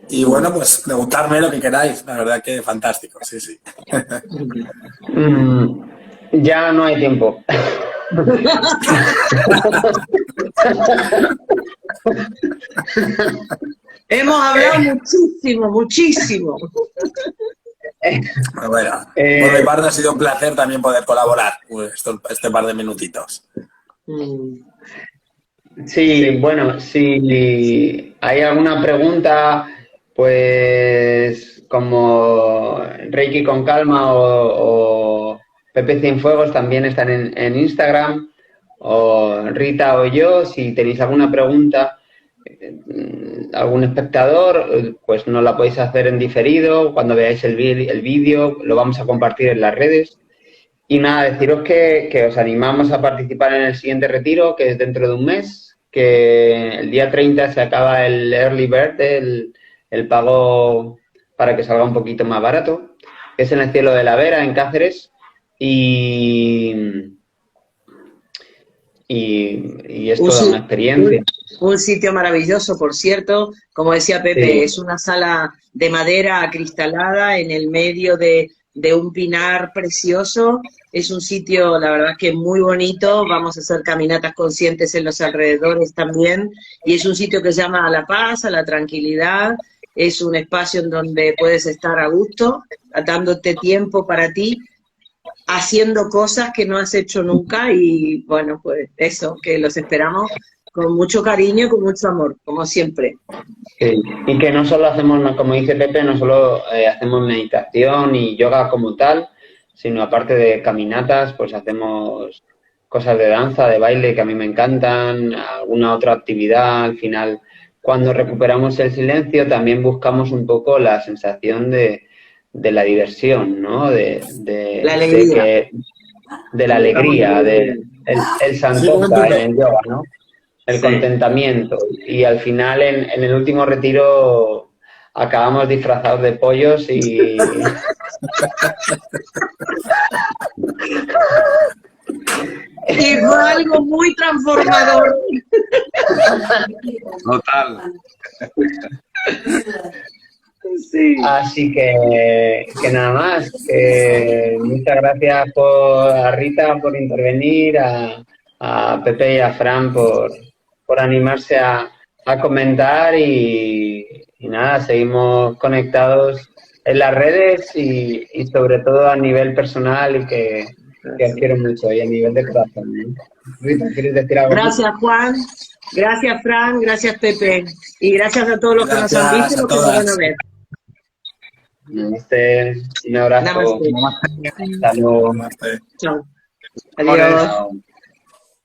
Y bueno, pues preguntarme lo que queráis, la verdad que fantástico, sí, sí. Ya no hay tiempo. Hemos hablado muchísimo, muchísimo. Bueno, por mi parte ha sido un placer también poder colaborar este par de minutitos. Sí, bueno, si hay alguna pregunta, pues como Reiki con Calma o Pepe Cienfuegos también están en Instagram, o Rita o yo, si tenéis alguna pregunta, algún espectador, pues nos la podéis hacer en diferido, cuando veáis el vídeo, lo vamos a compartir en las redes. Y nada, deciros que os animamos a participar en el siguiente retiro, que es dentro de un mes, que el día 30 se acaba el Early Bird, el pago para que salga un poquito más barato, que es en el Cielo de la Vera, en Cáceres, y es toda una experiencia. Un sitio maravilloso, por cierto. Como decía Pepe, Sí. es una sala de madera acristalada en el medio de un pinar precioso. Es un sitio, la verdad, que muy bonito. Vamos a hacer caminatas conscientes en los alrededores también. Y es un sitio que llama a la paz, a la tranquilidad. Es un espacio en donde puedes estar a gusto, dándote tiempo para ti, haciendo cosas que no has hecho nunca. Y bueno, pues eso, que los esperamos con mucho cariño y con mucho amor, como siempre. Sí. Y que no solo hacemos, como dice Pepe, no solo hacemos meditación y yoga como tal, sino aparte de caminatas, pues hacemos cosas de danza, de baile que a mí me encantan, alguna otra actividad. Al final, cuando recuperamos el silencio, también buscamos un poco la sensación de la diversión, ¿no? La alegría. de la alegría, el santosa en el yoga, ¿no? El Sí. contentamiento. Y al final, en el último retiro, acabamos disfrazados de pollos y... Y fue algo muy transformador. Total. Sí. Así que nada más. Muchas gracias a Rita por intervenir, a Pepe y a Fran por animarse a comentar y nada, seguimos conectados en las redes y sobre todo a nivel personal y que os quiero mucho y a nivel de corazón, ¿no? Rita, ¿quieres decir algo? Gracias, Juan. Gracias, Fran. Gracias, Pepe. Y gracias a todos los que nos han visto y Gracias a los que nos van a todas. ver. Un abrazo. Namaste. Hasta luego. Namaste. Chao. Adiós. Chao.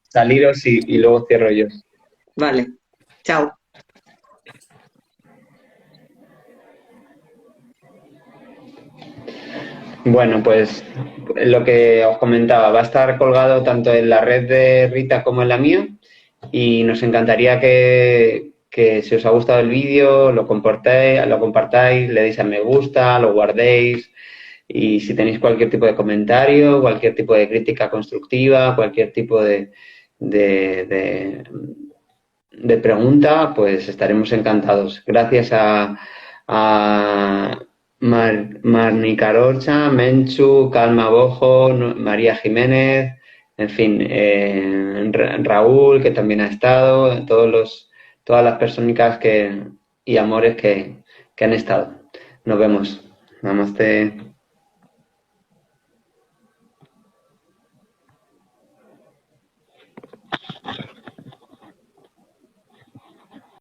Saliros y luego cierro yo. Vale. Chao. Bueno, pues lo que os comentaba, va a estar colgado tanto en la red de Rita como en la mía y nos encantaría que si os ha gustado el vídeo lo compartáis, le deis a me gusta, lo guardéis y si tenéis cualquier tipo de comentario, cualquier tipo de crítica constructiva, cualquier tipo de pregunta, pues estaremos encantados. Gracias a Marni Carocha, Menchu, Calma Bojo, María Jiménez, en fin, Raúl, que también ha estado, todas las personas y amores que han estado. Nos vemos. Namaste.